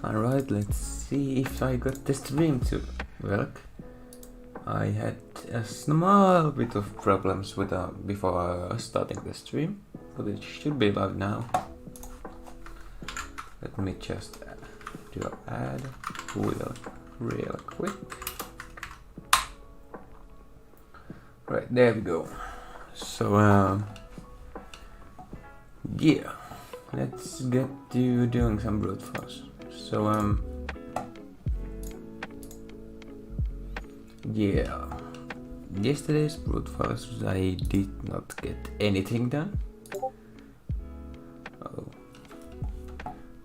Alright, let's see if I got the stream to work. I had a small bit of problems with before starting the stream, but it should be live now. Let me just do an ad real quick. Right, there we go. So yeah, let's get to doing some brute force. So yeah, yesterday's brute force I did not get anything done.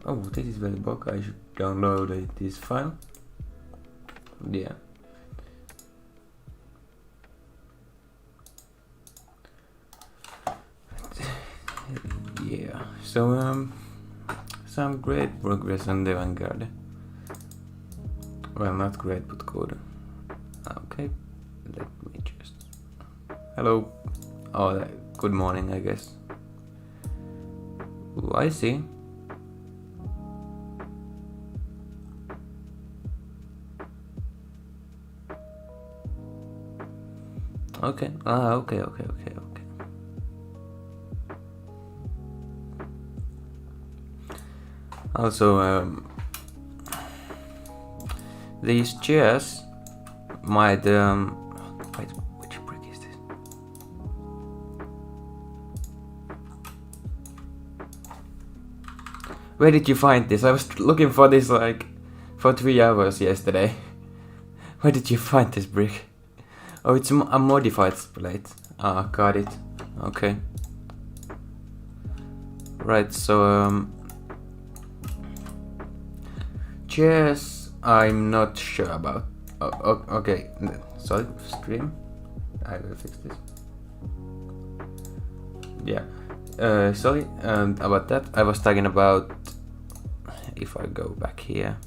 Oh, this is very bug. I should download this file. Yeah. Yeah. So some great progress on the Vanguard. Well, not great, but good. Okay, let me just... Hello. Oh, good morning, I guess. Ooh, I see. Okay. Okay. Also, these chairs might wait, which brick is this? Where did you find this? I was looking for this like for 3 hours yesterday. Where did you find this brick? Oh, it's a modified plate. Ah, got it. Okay. Right, so chairs I'm not sure about. Okay, sorry, stream. I will fix this. Yeah, sorry about that. I was talking about, if I go back here,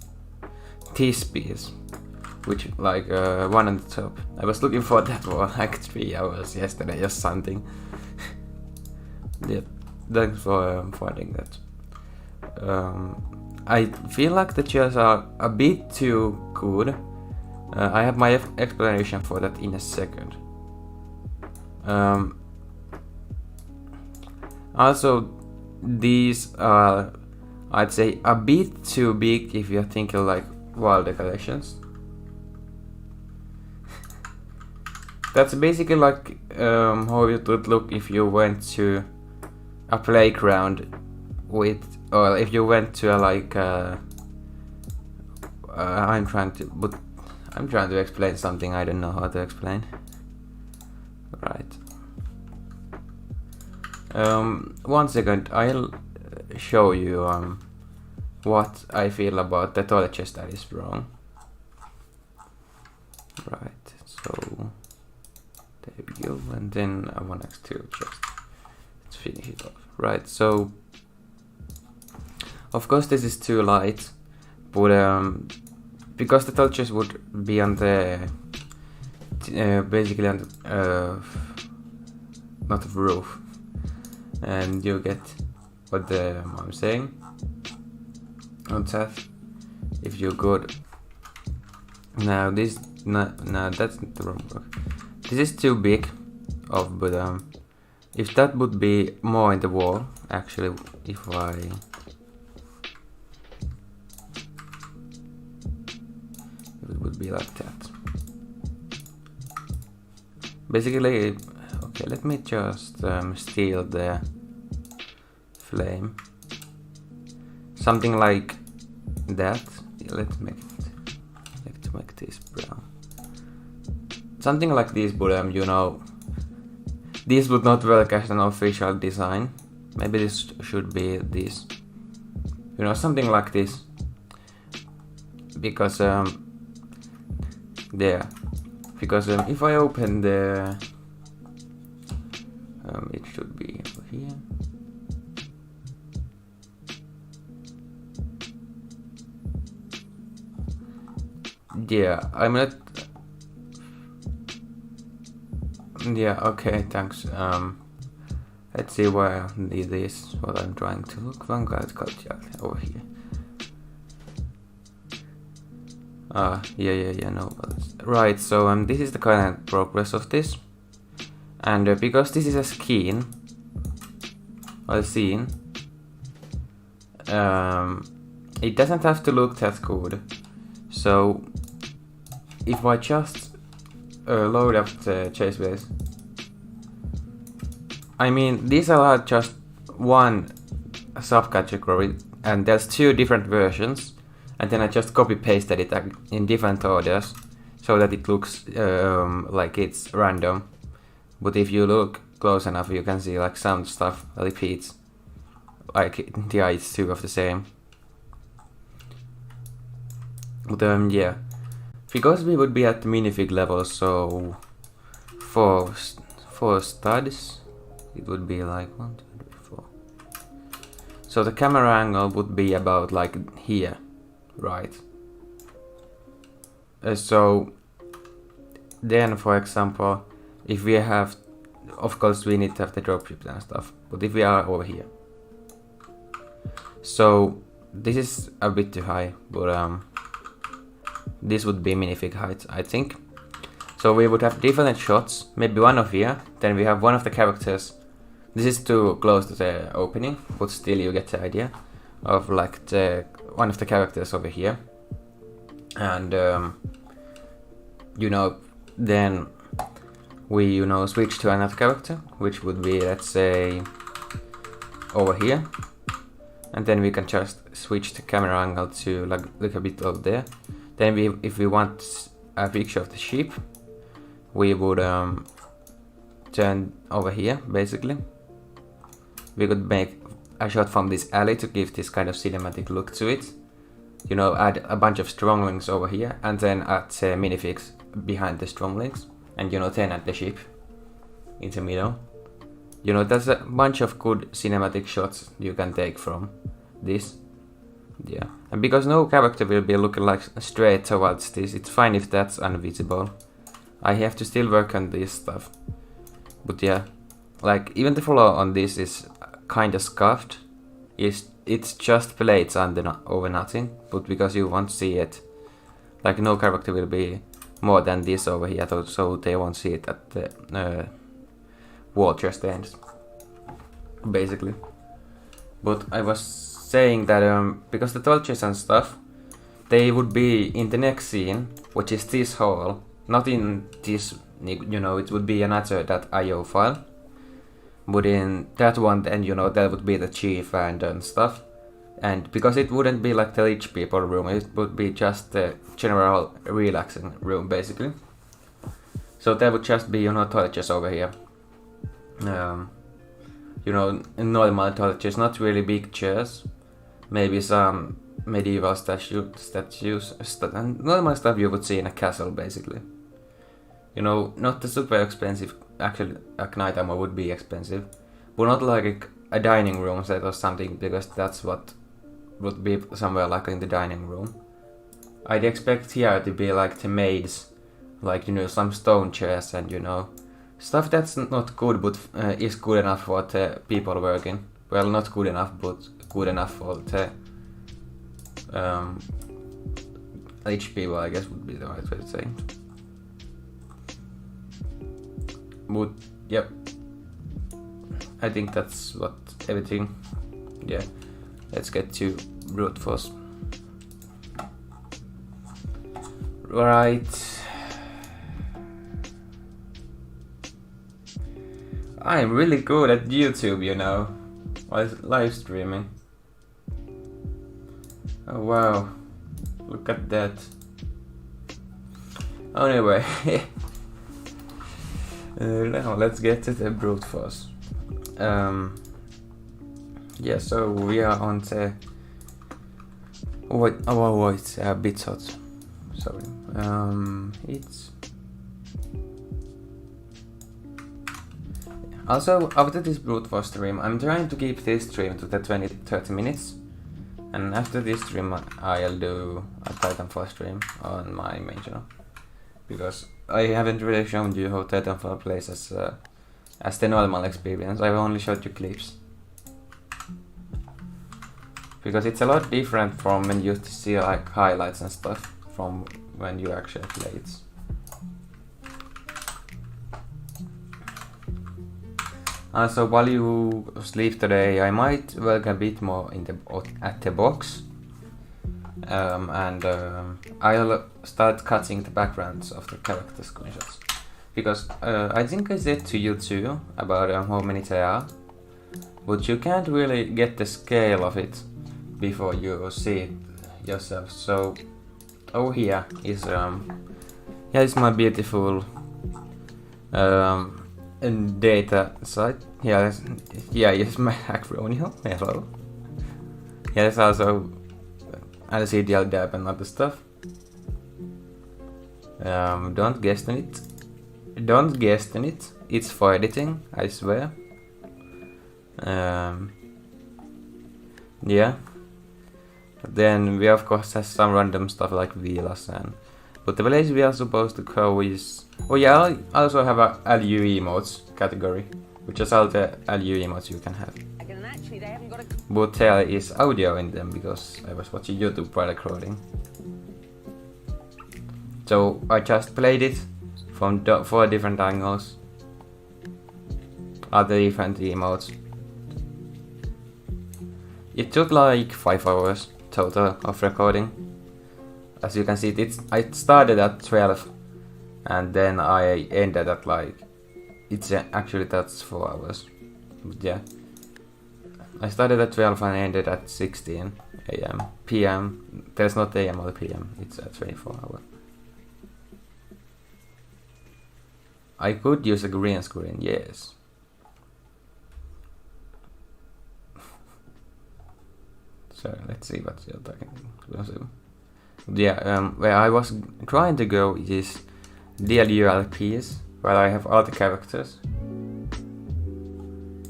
T-Spears, which like one on the top. I was looking for that for like 3 hours yesterday or something. Yeah, thanks for finding that. I feel like the chairs are a bit too good. I have my explanation for that in a second. Also, these are, I'd say, a bit too big if you're thinking like wall decorations. That's basically like how it would look if you went to a playground with, or if you went to a like I'm trying to explain something I don't know how to explain. Right. 1 second, I'll show you what I feel about the toilet chest that is wrong. Right, so there we go, and then I want to just let's finish it off. Right, so of course this is too light, but because the toilet chest would be on the basically on the not the roof, and you get what I'm saying on that. If you're good now, this no that's not the wrong book. This is too big of, but if that would be more in the wall, actually, if it would be like that. Basically, okay, let me just steal the flame. Something like that. Yeah, let's make this brown. Something like this, but you know, this would not work as an official design. Maybe this should be this. You know, something like this. Because there. Because if I open the it should be over here. Yeah, I'm not. Yeah, okay, thanks. Let's see where this is what I'm trying to look. Vanguard culture over here. Yeah, no. Right, so this is the current progress of this. And because this is a scene, it doesn't have to look that good. So if I just load up the chase base, I mean, these are just one subcategory, and there's two different versions, and then I just copy pasted it in different orders so that it looks like it's random. But if you look close enough, you can see like some stuff repeats, like yeah, it's two of the same. But yeah, because we would be at the minifig level, so for studs it would be like 1, 2, 3, 4. So the camera angle would be about like here, right? So then, for example, if we have, of course we need to have the dropship and stuff, but if we are over here, so this is a bit too high, but this would be minifig height, I think. So we would have different shots, maybe one of here, then we have one of the characters. This is too close to the opening, but still you get the idea of like one of the characters over here. And you know, then we switch to another character, which would be, let's say, over here, and then we can just switch the camera angle to like look a bit over there. Then if we want a picture of the sheep, we would turn over here. Basically, we could make a shot from this alley to give this kind of cinematic look to it. You know, add a bunch of strong links over here, and then add minifigs behind the strong links, and then add the sheep in the middle. You know, there's a bunch of good cinematic shots you can take from this. Yeah, and because no character will be looking like straight towards this, it's fine if that's invisible. I have to still work on this stuff. But yeah, like even the flow on this is kinda scuffed. It's just plates over nothing, but because you won't see it, like no character will be more than this over here, so they won't see it at the wall just ends, basically. But I was saying that because the torches and stuff, they would be in the next scene, which is this hall, not in this, it would be another .io file, but in that one, then that would be the chief and stuff. And because it wouldn't be like the rich people room, it would be just the general relaxing room, basically. So there would just be torches over here. Normal torches, not really big chairs. Maybe some medieval statues, and normal stuff you would see in a castle, basically. Not the super expensive. Actually, a night armor would be expensive, but not like a dining room set or something, because that's what would be somewhere like in the dining room. I'd expect here to be like the maids, like some stone chairs and stuff that's not good, but is good enough for the people working. Well, not good enough, but good enough for the rich people, I guess would be the right way to say. But yep, I think that's what everything. Yeah, let's get to brute force. Right. I'm really good at YouTube, while live streaming. Oh wow, look at that. Anyway, now let's get to the brute force. Yeah, so we are on the. Oh, it's a bit hot. Sorry. It's. Also, after this brute force stream, I'm trying to keep this stream to the 20-30 minutes. And after this stream, I'll do a Titanfall stream on my main channel. Because I haven't really shown you how Titanfall plays as the normal experience. I've only showed you clips. Because it's a lot different from when you used to see like highlights and stuff from when you actually play it. Also, while you sleep today, I might work a bit more at the box, and I'll start cutting the backgrounds of the character screenshots, because I think I said to you too about how many there are, but you can't really get the scale of it before you see it yourself. So here is is my beautiful data site. Here's my acronym. Hello. Here's also LCDL dab and other stuff. Don't guess on it. Don't guess on it. It's for editing, I swear. Yeah. Then we of course have some random stuff like villas but the place we are supposed to go is... Oh yeah, I also have a DLU emotes category, which is all the DLU emotes you can have. But there is audio in them because I was watching YouTube while recording. So I just played it from 4 different angles, other different emotes. It took like 5 hours total of recording. As you can see, I started at 12 and then I ended at like... actually that's 4 hours. But yeah. I started at 12 and ended at 16 AM. PM. There's not AM or PM, it's a 24 hour. I could use a green screen, yes. So let's see what you're talking about. Yeah, where I was trying to go is DLU LPs, where I have all the characters.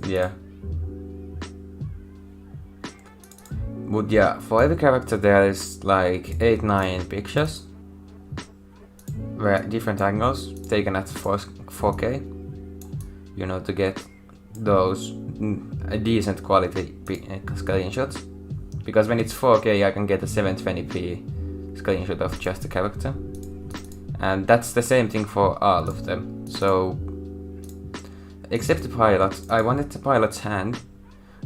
Yeah. But yeah, for every character there is like 8-9 pictures, where different angles taken at 4K. You know, to get those decent quality screenshots. Because when it's 4K I can get a 720p screenshot of just the character. And that's the same thing for all of them. So, except the pilot, I wanted the pilot's hand,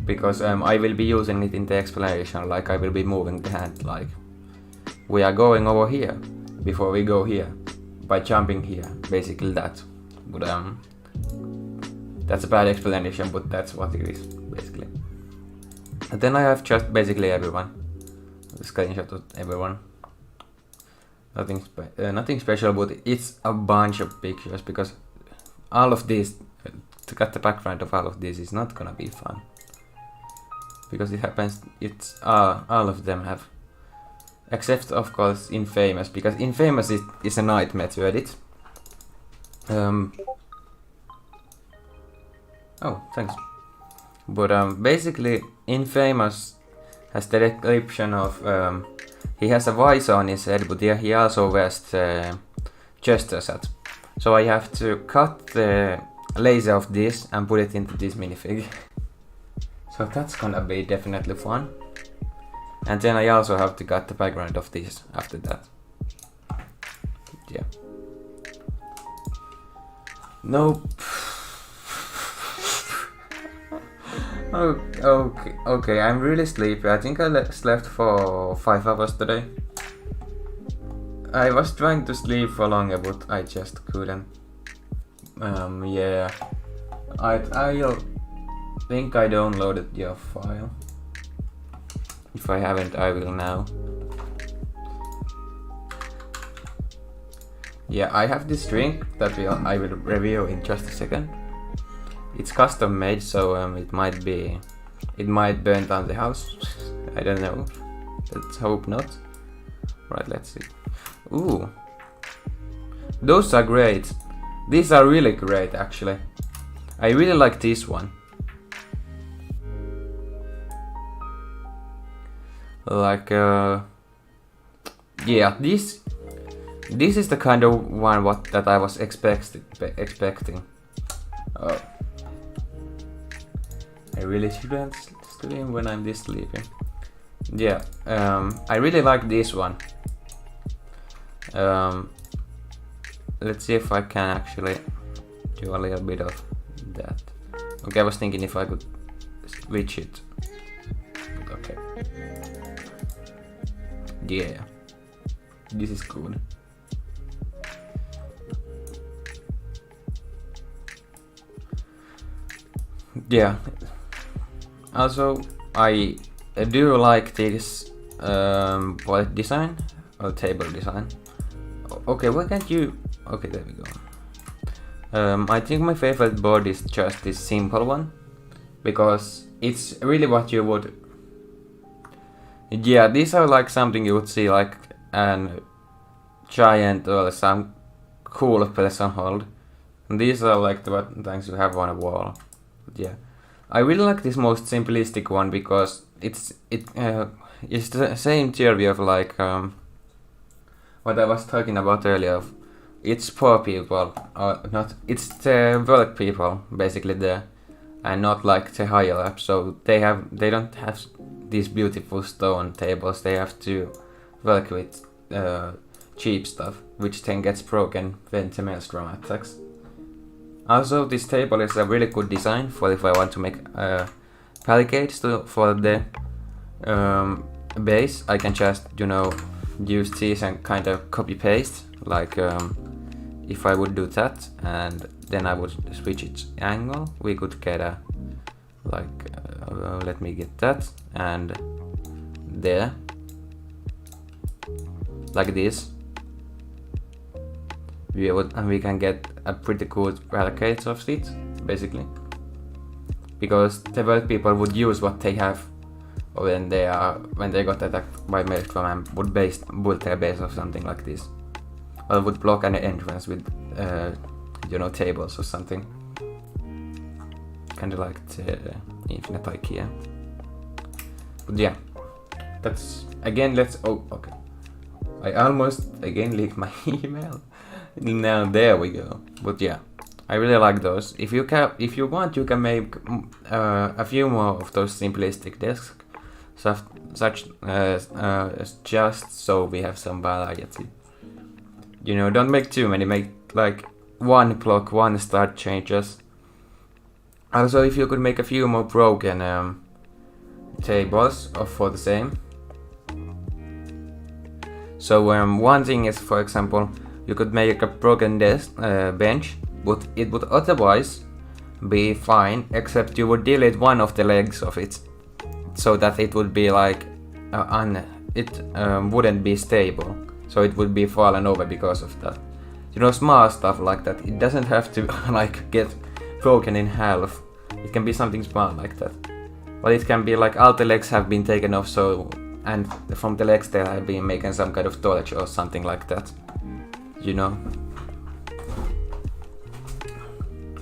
because I will be using it in the explanation, like I will be moving the hand, like we are going over here before we go here, by jumping here, basically that. But that's a bad explanation, but that's what it is, basically. And then I have just basically everyone, the screenshot of everyone. Nothing special, but it's a bunch of pictures, because all of these, to cut the background of all of this is not gonna be fun. Because it happens, it's all of them have, except of course Infamous, because Infamous is a nightmare to edit. Oh, thanks. But basically Infamous has the description of he has a visor on his head, but he also wears the jester set. So I have to cut the laser of this and put it into this minifig. So that's gonna be definitely fun. And then I also have to cut the background of this after that. Yeah. Nope. Okay, I'm really sleepy. I think I slept for 5 hours today. I was trying to sleep for longer, but I just couldn't. Yeah. I'll think I downloaded your file. If I haven't, I will now. Yeah, I have this drink that I will review in just a second. It's custom made, so it might burn down the house. I don't know. Let's hope not. Right, let's see. Ooh, those are great. These are really great, actually. I really like this one. Like, yeah, this is the kind of one that I was expecting. I really shouldn't stream when I'm this sleepy. Yeah, I really like this one. Let's see if I can actually do a little bit of that. Okay, I was thinking if I could switch it. But okay. Yeah. This is good. Yeah. Also, I do like this wallet design or table design. Okay, why can't you? Okay, there we go. I think my favorite board is just this simple one, because it's really what you would. Yeah, these are like something you would see like an giant or some cool person hold. And these are like the things you have on a wall. But yeah, I really like this most simplistic one because it's the same theory of like what I was talking about earlier. It's poor people, or not. It's the work people basically there, and not like the higher up. So they don't have these beautiful stone tables. They have to work with cheap stuff, which then gets broken when the maelstrom attacks. Also, this table is a really good design for if I want to make palicates for the base. I can just use these and kind of copy paste like. If I would do that and then I would switch its angle, we could get a let me get that and there like this. We can get a pretty good barricades of it basically, because the world people would use what they have when they got attacked by maelstrom and would build their base or something like this. Or would block an entrance with, tables or something. Kinda like the Infinite IKEA. But yeah, that's again. Okay. I almost again leaked my email. Now there we go. But yeah, I really like those. If you want, you can make a few more of those simplistic desks, such as just so we have some variety. Don't make too many, make like one block, one start changes. Also, if you could make a few more broken tables for the same. So one thing is, for example, you could make a broken desk bench, but it would otherwise be fine, except you would delete one of the legs of it, so that it would be like wouldn't be stable. So it would be fallen over because of that. Small stuff like that. It doesn't have to like get broken in half. It can be something small like that. But it can be like all the legs have been taken off, and from the legs there have been making some kind of torch or something like that.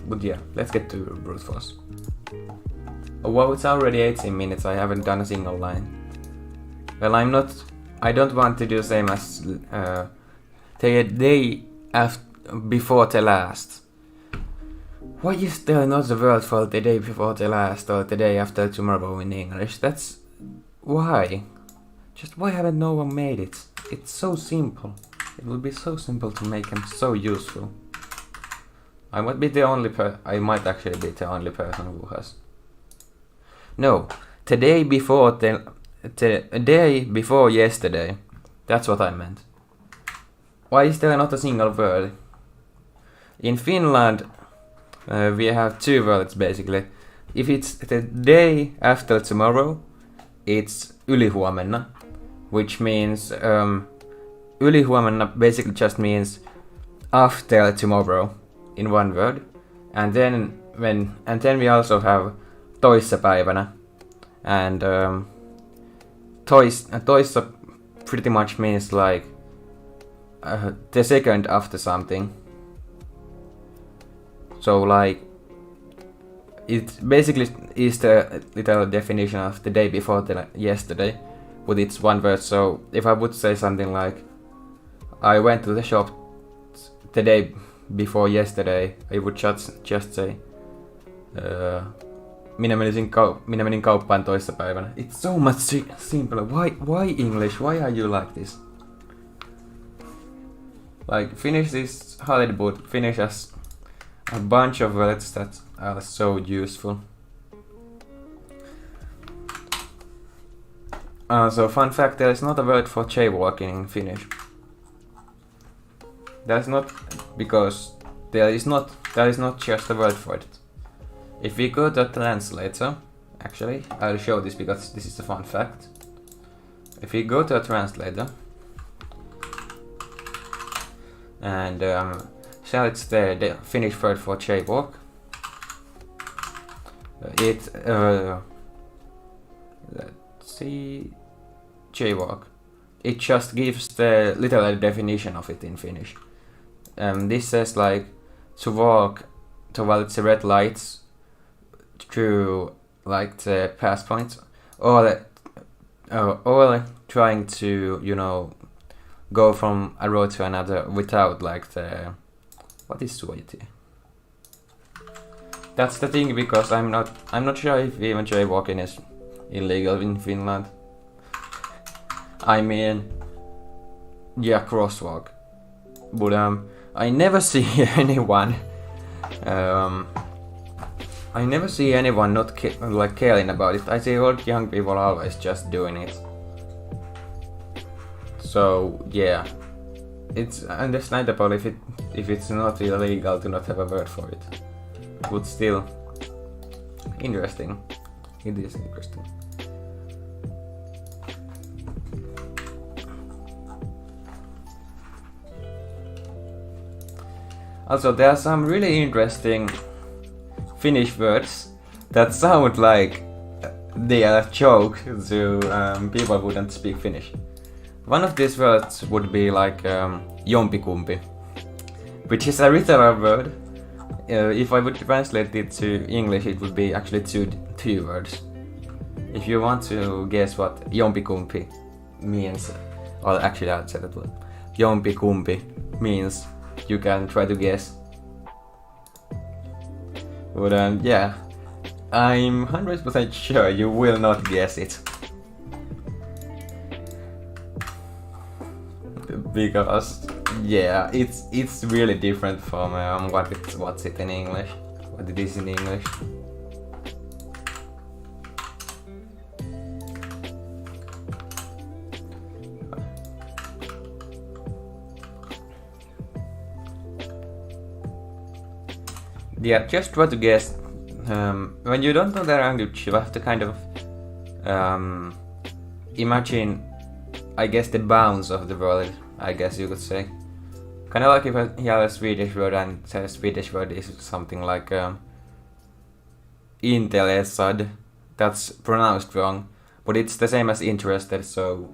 But yeah, let's get to brute force. Oh wow, it's already 18 minutes. I haven't done a single line. Well, I don't want to do same as the day before the last. Why is there not the word for the day before the last or the day after tomorrow in English? That's why. Just why haven't no one made it? It's so simple. It would be so simple to make them so useful. I might actually be the only person who has. No, the day before the day before yesterday. That's what I meant. Why is there not a single word? In Finland, we have two words basically. If it's the day after tomorrow, it's ylihuomenna, which means ylihuomenna basically just means after tomorrow in one word. And then we also have toissapäivänä, and toissa pretty much means like the second after something. So like it basically is the literal definition of the day before yesterday, but it's one word. So if I would say something like I went to the shop the day before yesterday, I would just say minä menin kauppaan toissapäivänä. It's so much simpler. Why English? Why are you like this? Like Finnish is hard, but Finnish has a bunch of words that are so useful. So fun fact, there is not a word for jaywalking in Finnish. That's not because there is not just a word for it. If we go to a translator, actually, I'll show this because this is a fun fact. If we go to a translator and search the Finnish word for jaywalk, let's see, jaywalk. It just gives the literal definition of it in Finnish. This says like to walk towards the red lights through like the pass points, or trying to, you know, go from a road to another without like the, what is suojati? That's the thing, because I'm not sure if even jaywalking is illegal in Finland. I mean, yeah, crosswalk, but I never see anyone. I never see anyone not like caring about it. I see old young people always just doing it. So yeah, it's understandable if it's not illegal to not have a word for it. But still, interesting. It is interesting. Also, there are some really interesting Finnish words that sound like they are a joke to people who don't speak Finnish. One of these words would be like jompikumpi, which is a literal word. If I would translate it to English, it would be actually two words. If you want to guess what jompikumpi means, or actually I'll say that word. Jompikumpi means, you can try to guess. But yeah, I'm 100% sure you will not guess it. Because yeah, it's really different from what's it in English, what it is in English. Yeah, just try to guess. When you don't know the language, you have to kind of imagine, I guess, the bounds of the word, I guess you could say. Kind of like if you have a Swedish word and the Swedish word is something like intelesad. That's pronounced wrong, but it's the same as interested, so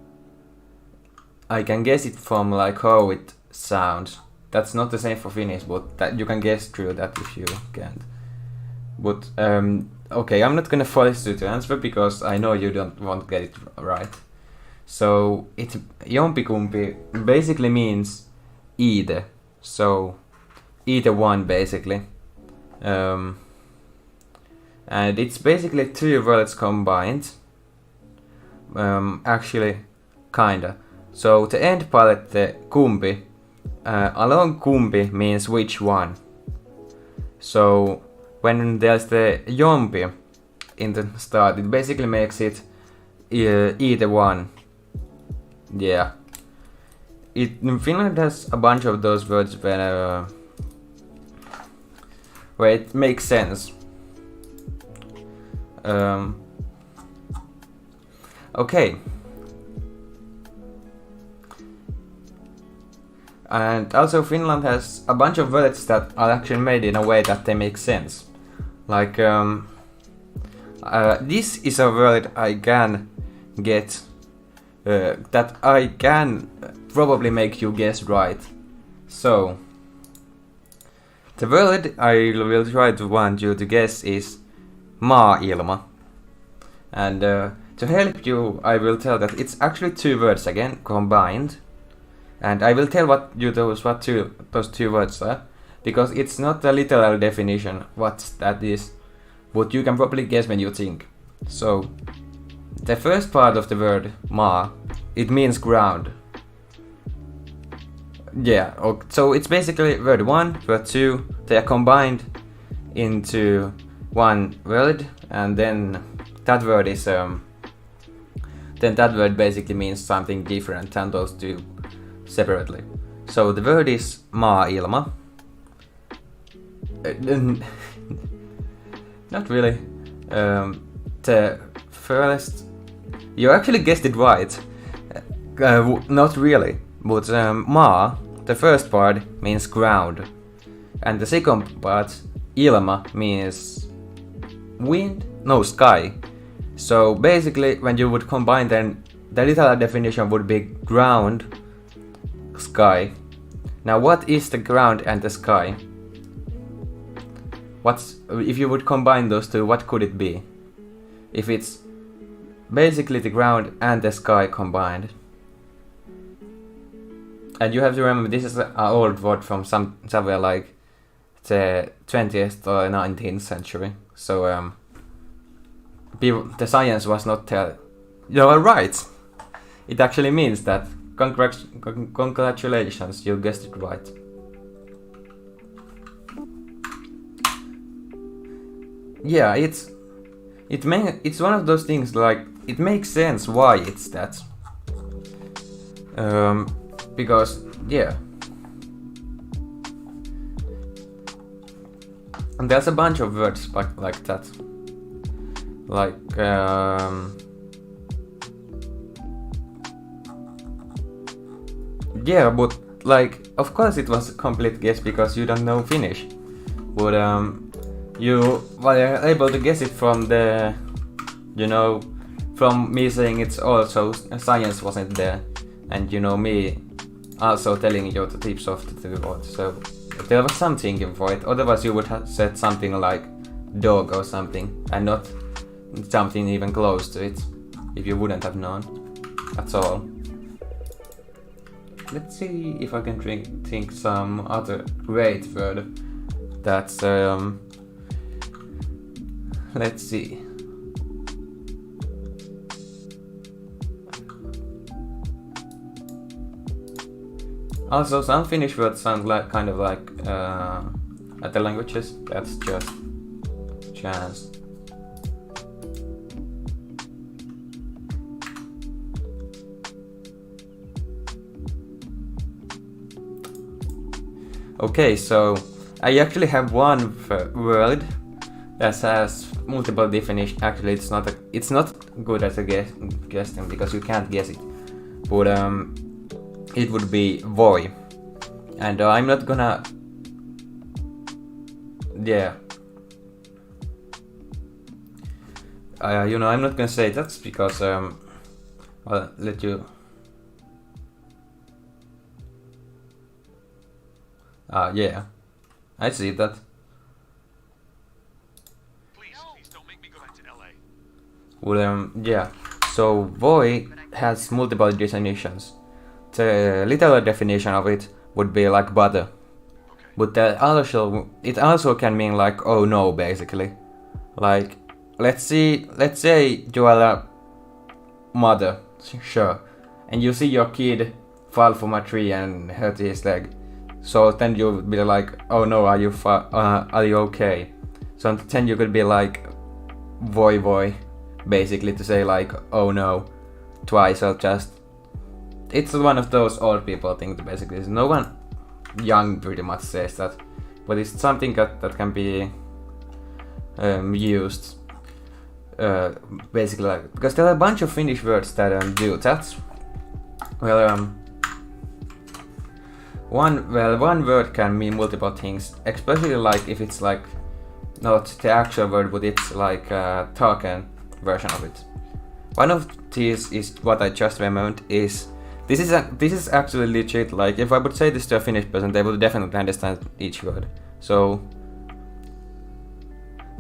I can guess it from like how it sounds. That's not the same for Finnish, but that you can guess through that if you can't. But okay, I'm not gonna force you to answer because I know you won't get it right. So it jompikumpi basically means either. So either one basically. And it's basically two words combined. Actually, kinda. So the end part, the kumpi, along kumpi means which one. So when there's the jompi in the start, it basically makes it either one. Yeah. Finland has a bunch of those words where it makes sense. Okay. And also Finland has a bunch of words that are actually made in a way that they make sense. Like this is a word I can get, that I can probably make you guess right. So the word I will try to want you to guess is maailma. And to help you, I will tell that it's actually two words again combined. And I will tell what those two words are, because it's not a literal definition what that is, but you can probably guess when you think. So the first part of the word maa, it means ground. yeah, so it's basically word 1, word 2, they are combined into one word, and then that word is then that word basically means something different than those two separately. So the word is maailma. Not really. The first, you actually guessed it right. Not really, but maa, the first part means ground, and the second part, ilma, means wind, no, sky. So basically, when you would combine them, the literal definition would be ground, sky. Now, what is the ground and the sky? If you would combine those two, what could it be? If it's basically the ground and the sky combined. And you have to remember, this is an old word from somewhere like the 20th or 19th century. So the science was not you are right. It actually means that. Congratulations, you guessed it right. Yeah, it's one of those things, like, it makes sense why it's that. Because, yeah. And there's a bunch of words like that. Like, yeah, but, like, of course it was a complete guess because you don't know Finnish. But, you were able to guess it from the, from me saying it's also science wasn't there, and me also telling you the tips of the word. So there was some thinking for it. Otherwise, you would have said something like dog or something, and not something even close to it, if you wouldn't have known. That's all. Let's see if I can think some other great word. That's let's see. Also, some Finnish words sound like kind of like other languages. That's just chance. Okay, so I actually have one word that has multiple definitions. Actually, it's not good as a guessing because you can't guess it. But it would be voi, and I'm not gonna. Yeah. I'm not gonna say that's because I'll let you. Yeah, I see that. Please don't make me go back to LA. Well, yeah. So voi has multiple definitions. The literal definition of it would be like butter, but it also can mean like oh no, basically. Like let's say you are a mother, sure, and you see your kid fall from a tree and hurt his leg. So then you would be like, oh no, are you okay? So then you could be like, voi, basically to say like, oh no, twice or just. It's one of those old people things basically. No one young pretty much says that, but it's something that can be used basically like, because there are a bunch of Finnish words that do that. Well, one word can mean multiple things, especially like if it's like not the actual word, but it's like a talking version of it. One of these is what I just remembered is this is actually legit. Like if I would say this to a Finnish person, they would definitely understand each word. So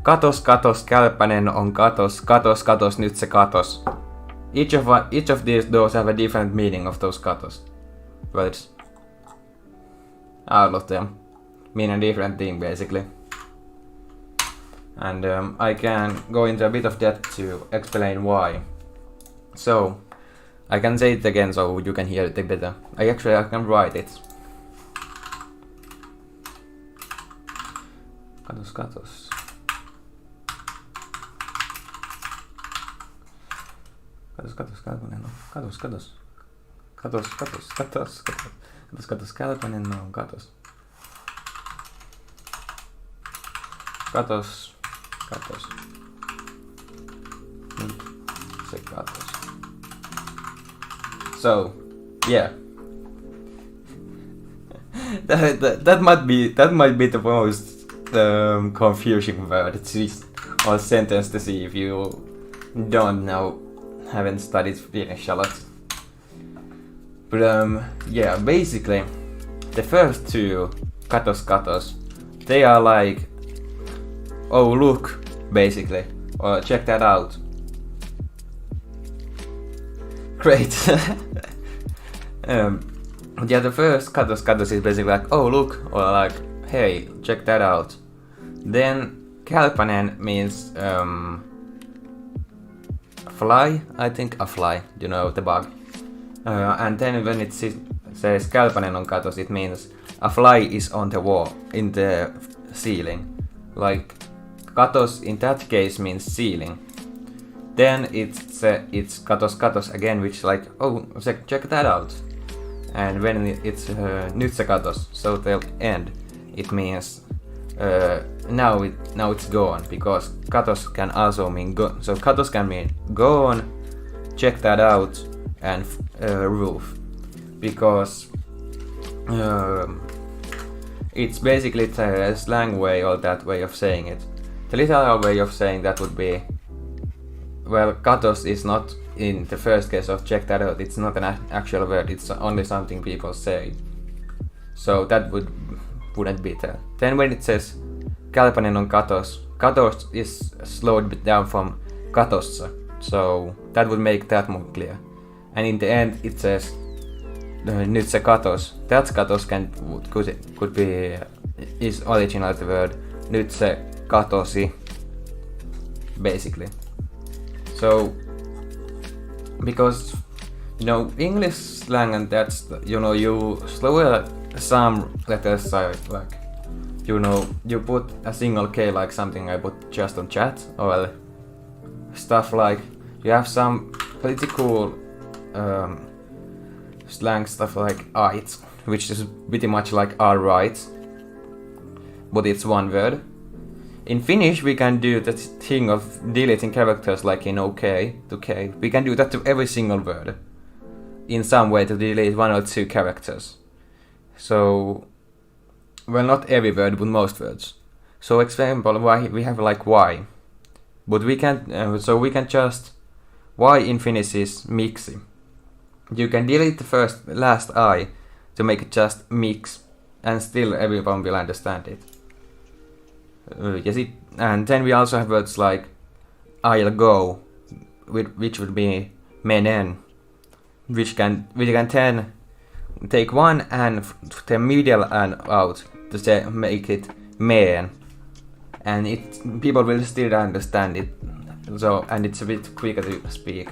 katos, kälpänen on katos, nyt se katos. Each of those have a different meaning of those katos words. All of them mean a different thing basically. And I can go into a bit of depth to explain why. So I can say it again so you can hear it better. I can write it. Katos. Kälpänen on katos. Katos, kälpänen on katos. Katos. Nyt se katos. So, yeah. that might be the most confusing word or sentence to see if you haven't studied Finnish a lot. But yeah, basically the first two katos, they are like, oh look, basically, or check that out. Great. Yeah, the first katos is basically like, oh look, or like, hey, check that out. Then kälpänen means fly, I think, a fly, you know, the bug. And then when it says kälpänen on katos, it means a fly is on the wall, in the ceiling. Like, katos in that case means ceiling. Then it's katos again, which is like, oh, check that out. And when it's nyt se katos, so till end, it means now it's gone, because katos can also mean go. So katos can mean gone, check that out, and roof, because it's basically the slang way or that way of saying it. The literal way of saying that would be, well, katos is not in the first case of check that out. It's not an actual word. It's only something people say. So that wouldn't be there. Then when it says kälpänen on katos, katos is slowed down from katossa. So that would make that more clear. And in the end it says nyt se katos. That katos could be is original the word nyt se katosi, basically. So because English slang, and that's you slow some letters, like you put a single K, like something I put just on chat, or stuff like you have some pretty cool slang stuff like ait, which is pretty much like alright, but it's one word. In Finnish we can do that thing of deleting characters, like in OK to K. We can do that to every single word in some way, to delete one or two characters. So, well, not every word, but most words. So example, why we have like why, but we can so we can just, why in Finnish is miksi. You can delete the last I to make it just mix, and still everyone will understand it. And then we also have words like I'll go, which would be menen, which can then take one and the middle and out to make it men, and people will still understand it. So, and it's a bit quicker to speak.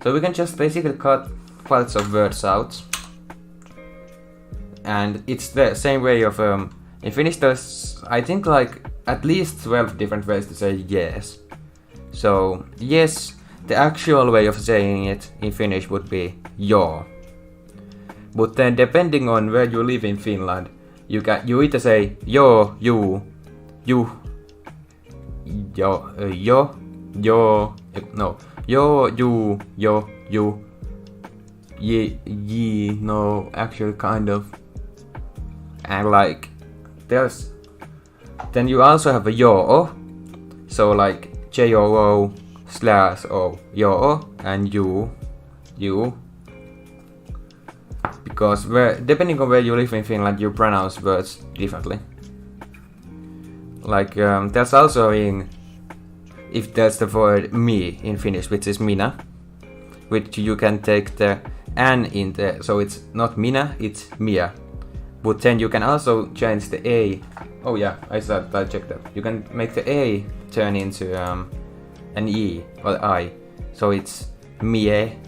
So we can just basically cut parts of words out, and it's the same way of in Finnish there's, I think, like at least 12 different ways to say yes. So yes, the actual way of saying it in Finnish would be joo. But then depending on where you live in Finland, you either say joo, you, joo, you, yo, ye, no, actually kind of. And like then you also have a yoo, so like joo / o, yoo, and you, because depending on where you live in Finland, you pronounce words differently. Like there's also if there's the word me in Finnish, which is minä, which you can take the n in the, so it's not minä, it's mia. But then you can also change the a. Oh yeah, I checked that. You can make the a turn into an e or I. So it's mie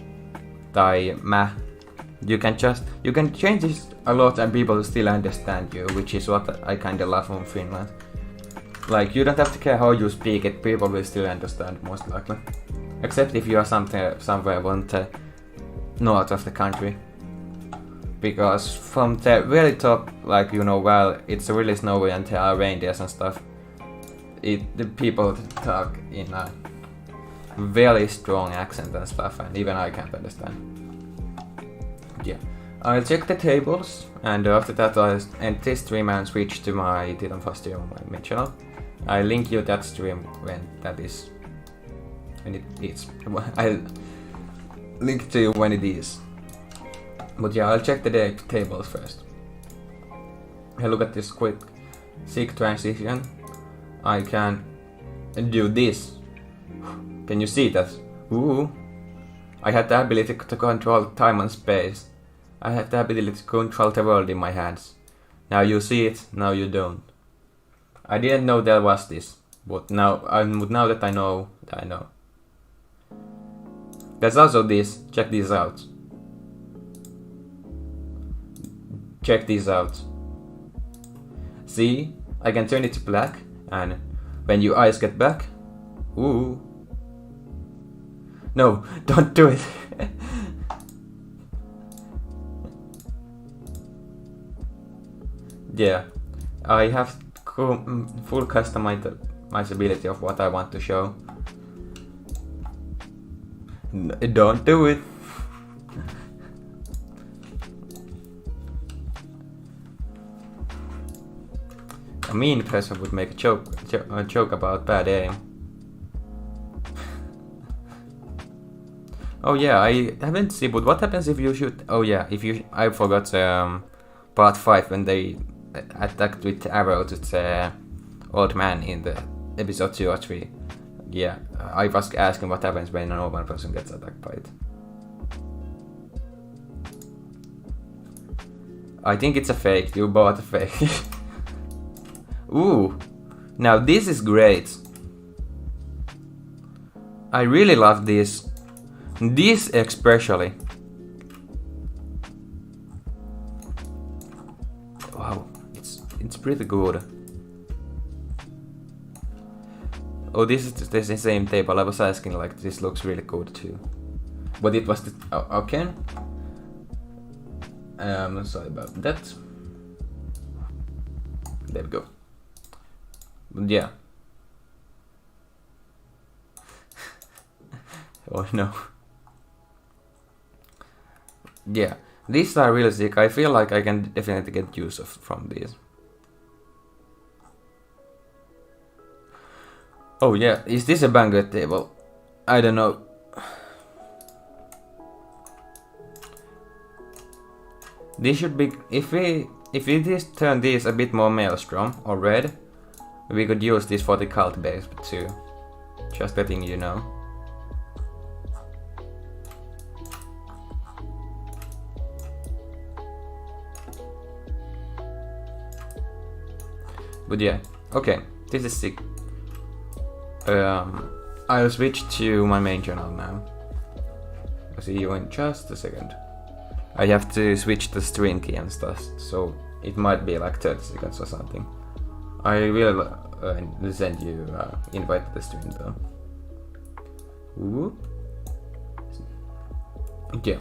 tai mä. You can change this a lot and people still understand you, which is what I kinda love from Finland. Like, you don't have to care how you speak it, people will still understand most likely. Except if you are somewhere on the north of the country. Because from the very top, like, you know, well, it's really snowy and there are reindeers and stuff. The people talk in a very strong accent and stuff, and even I can't understand. Yeah. I'll check the tables, and after that I'll end this stream and switch to my Titan Fast stream on my main channel. I'll link you that stream when that is. When it is. I'll link to you when it is. But yeah, I'll check the tables first. Hey, look at this quick sick transition. I can do this. Can you see that? Ooh. I have the ability to control time and space. I have the ability to control the world in my hands. Now you see it, now you don't. I didn't know there was this, but now that I know, I know. There's also this. Check this out. Check this out. See? I can turn it to black, and when your eyes get back, ooh. No, don't do it. Yeah, I have full customizability of what I want to show. Don't do it. A mean person would make a joke about bad aim. Oh yeah, I haven't seen, but what happens if you shoot? Oh yeah, I forgot part 5 when they attacked with arrow to the old man in the episode 2 or 3. Yeah, I was asking what happens when a normal person gets attacked by it. I think it's a fake. You bought a fake. Ooh, now this is great. I really love this. This especially. Wow, it's pretty good. Oh, this is the same table. I was asking, like, this looks really good too. But it was the okay. Sorry about that. There we go. But yeah. Oh no. Yeah, these are really sick. I feel like I can definitely get use from these. Oh yeah, is this a banquet table? I don't know. This should be, if we just turn these a bit more maelstrom or red, we could use this for the cult base too. Just letting you know. But yeah, okay, this is sick. I'll switch to my main channel now. I'll see you in just a second. I have to switch the stream key and stuff, so it might be like 30 seconds or something. I will send you invite to the stream though. Ooh. Yeah.